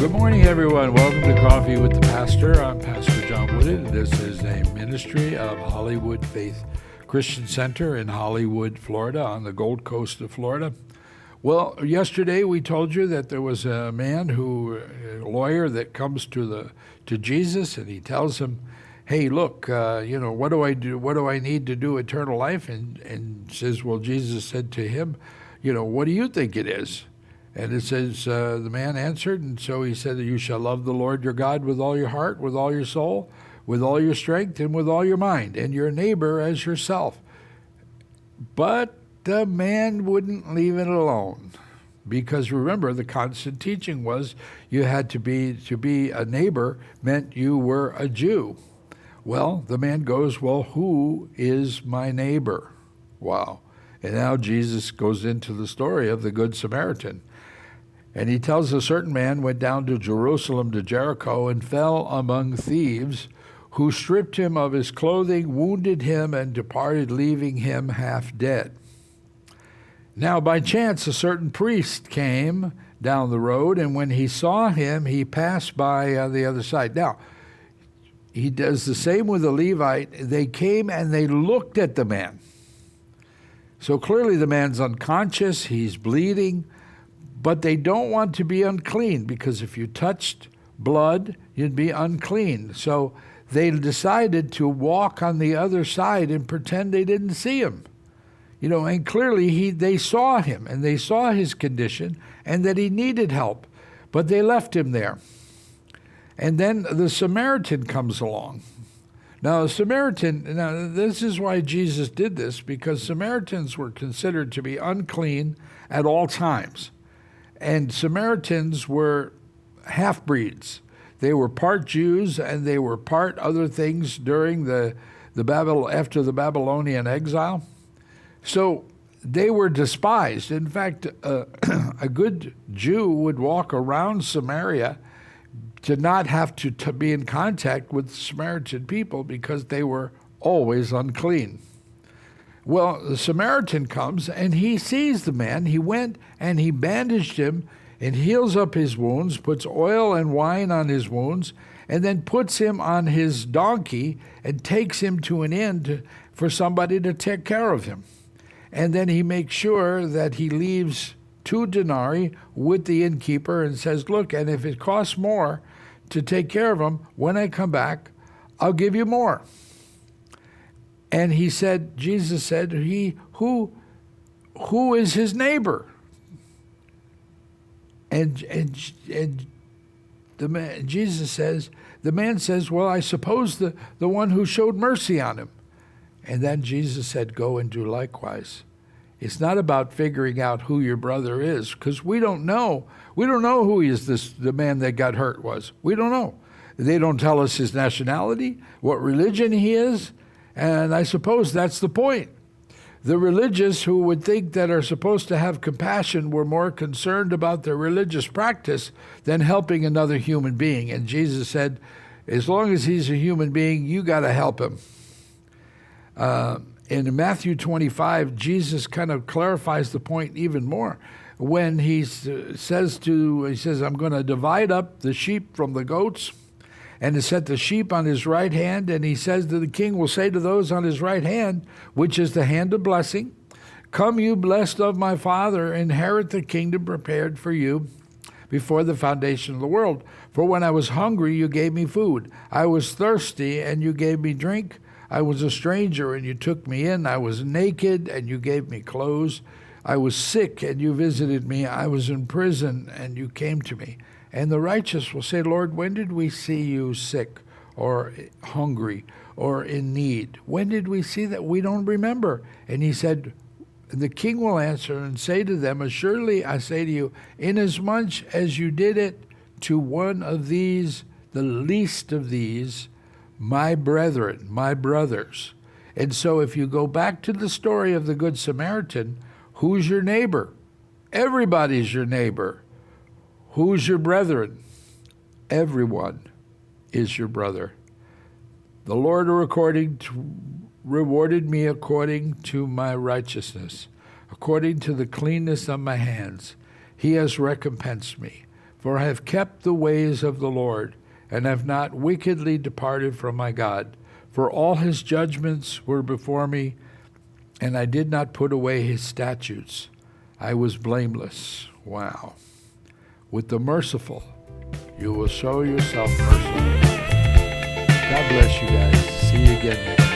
Good morning, everyone. Welcome to Coffee with the Pastor. I'm Pastor John Woodin. This is a ministry of Hollywood Faith Christian Center in Hollywood, Florida, on the Gold Coast of Florida. Well, yesterday we told you that there was a man a lawyer that comes to Jesus, and he tells him, "Hey, look, what do I do? What do I need to do eternal life?" And says, well, Jesus said to him, "What do you think it is?" And it says, the man answered, and so he said, "You shall love the Lord your God with all your heart, with all your soul, with all your strength, and with all your mind, and your neighbor as yourself." But the man wouldn't leave it alone, because remember, the constant teaching was you had to be a neighbor meant you were a Jew. Well, the man goes, "Well, who is my neighbor?" Wow. And now Jesus goes into the story of the Good Samaritan. And he tells a certain man went down to Jerusalem to Jericho and fell among thieves, who stripped him of his clothing, wounded him, and departed, leaving him half dead. Now by chance a certain priest came down the road, and when he saw him, he passed by on the other side. Now, he does the same with the Levite. They came and they looked at the man. So clearly the man's unconscious, he's bleeding, but they don't want to be unclean, because if you touched blood, you'd be unclean. So they decided to walk on the other side and pretend they didn't see him. And clearly they saw him, and they saw his condition, and that he needed help, but they left him there. And then the Samaritan comes along. Now, this is why Jesus did this, because Samaritans were considered to be unclean at all times. And Samaritans were half-breeds. They were part Jews, and they were part other things during after the Babylonian exile. So they were despised. In fact, a good Jew would walk around Samaria to not have to be in contact with Samaritan people, because they were always unclean. Well, the Samaritan comes and he sees the man. He went and he bandaged him and heals up his wounds, puts oil and wine on his wounds, and then puts him on his donkey and takes him to an inn for somebody to take care of him. And then he makes sure that he leaves 2 denarii with the innkeeper and says, "Look, and if it costs more to take care of him, when I come back, I'll give you more." And Jesus said, who is his neighbor? And Jesus says, the man says, "Well, I suppose the one who showed mercy on him." And then Jesus said, "Go and do likewise." It's not about figuring out who your brother is, because we don't know. We don't know who the man that got hurt was. We don't know. They don't tell us his nationality, what religion he is, and I suppose that's the point. The religious who would think that are supposed to have compassion were more concerned about their religious practice than helping another human being. And Jesus said, as long as he's a human being, you got to help him. In Matthew 25, Jesus kind of clarifies the point even more when he says, "I'm going to divide up the sheep from the goats, and to set the sheep on his right hand." And he says that the king will say to those on his right hand, which is the hand of blessing, "Come, you blessed of my Father, inherit the kingdom prepared for you before the foundation of the world. For when I was hungry, you gave me food. I was thirsty, and you gave me drink. I was a stranger, and you took me in. I was naked, and you gave me clothes. I was sick, and you visited me. I was in prison, and you came to me." And the righteous will say, "Lord, when did we see you sick or hungry or in need? When did we see that? We don't remember." And he said, the king will answer and say to them, "Assuredly, I say to you, inasmuch as you did it to one of these, the least of these, my brethren, my brothers." And so if you go back to the story of the Good Samaritan, who's your neighbor? Everybody's your neighbor. Who's your brethren? Everyone is your brother. The Lord rewarded me according to my righteousness, according to the cleanness of my hands. He has recompensed me. For I have kept the ways of the Lord, and have not wickedly departed from my God. For all his judgments were before me, and I did not put away his statutes. I was blameless. Wow. With the merciful, you will show yourself merciful. God bless you guys. See you again next time.